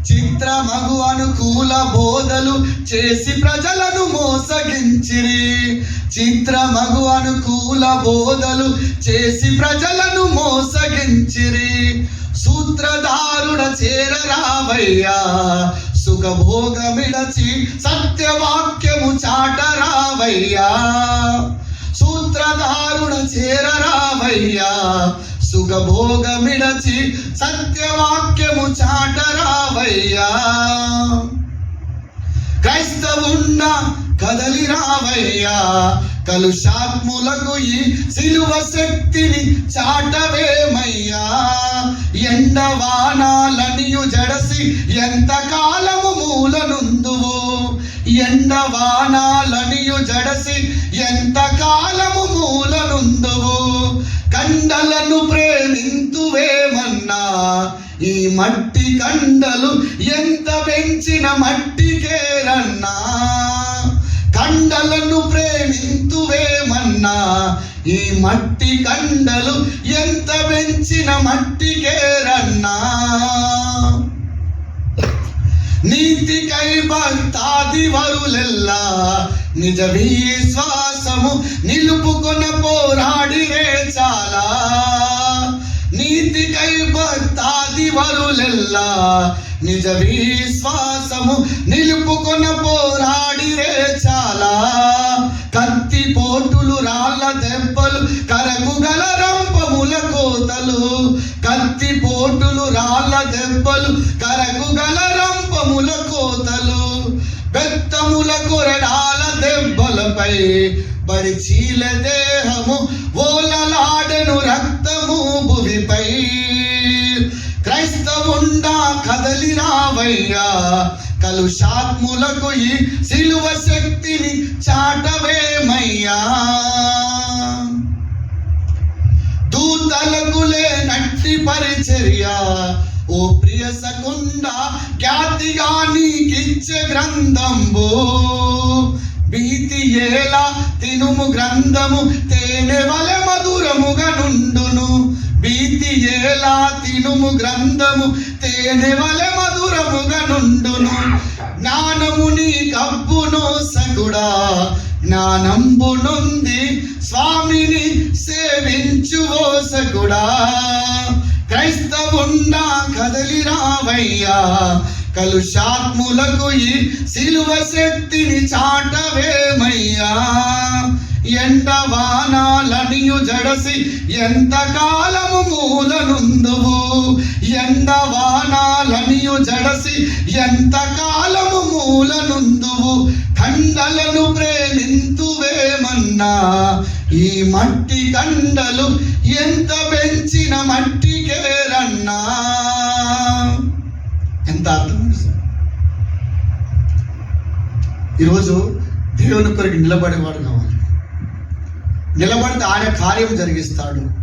చిత్రమగు అనుకూల బోధలు చేసి ప్రజలను మోసగించిరి. చిత్రమగు అనుకూల బోధలు చేసి ప్రజలను మోసగించిరి. సూత్రధారుడ చేరరావయ్యా, సుఖభోగమిడచి సత్యవాక్యము చాటరావయ్యా. సూత్రధారుడ చేరరావయ్యా, సుఖభోగమిడచి సత్యవాక్యము చాటరావయ్యా. క్రైస్తవుండ కదలి రావయ్యా, కలుషాత్ములకు ఈ సిలువ శక్తిని చాటవేమయ్యా. ఎండవానాలనియు జడసి ఎంతకాలము మూలనుందువు. ఎండవానాలనియు జడసి ఎంతకాలము మూలనుందువు. కండలను ప్రేమింతువేమన్నా, ఈ మట్టి కండలు ఎంత పెంచిన మట్టికేరన్నా. కండలను ప్రేమింతువేమన్నా, ఈ మట్టి కండలు ఎంత పెంచిన మట్టికేరన్నా. నీతికై భక్తాది వరులెల్లా నిజ విశ్వాసము నిలుపుకొన పోరాడిరే చాలా. నీతికై భక్తాది వరులెల్లా నిజ విశ్వాసము నిలుపుకొన పోరాడిరే చాలా. కత్తి పోటులు రాళ్ళ దెబ్బలు కరకు గల రంపముల కోతలు. కత్తి పోటులు రాళ్ళ దెబ్బలు కరకు గల రంపముల కోతలు. బెత్తముల కొరడాల దెబ్బలపై బడి చీల దేహము ఓలలాడెను రక్తము భువిపై. క్రైస్తవుండా కదలి రావయ్యా, కలుషాత్ములకు ఈ సిలువ శక్తిని చాటవేమయ్యా. దూతలకు లేనట్టి పరిచర్య ఓ ప్రియ సకుండ ఖ్యాతిగా నీకిచ్చే గ్రంథంబు. భీతి ఏలా తినుము గ్రంథము తేనె వలె మధురముగా నుండును. భీతి ఏలా తినుము గ్రంథము తేనె వలె మధురముగా నుండును. జ్ఞానము నీ కబ్బును సగుడా, జ్ఞానంబు నొంది స్వామిని సేవించువో సగుడా. క్రైస్తవుండా కదలి రావయ్యా, కలుషాత్ములకు ఈ సిలువ శక్తిని చాటవేమయ్యా. ఎండవానాలనియు జడసి ఎంతకాలము మూలనుందువు. ఎండవానాలనియు జడసి ఎంతకాలము మూలనుందువు. కండలను ప్రేమింతువేమన్నా, ఈ మట్టి కండలు ఎంత పెంచిన మట్టికేరన్నా. ఎంత అర్థం. ఈరోజు దేవుని కొరకు నిలబడేవాడు కావాలి. నిలబడితే ఆయన కార్యం జరిగిస్తాడు.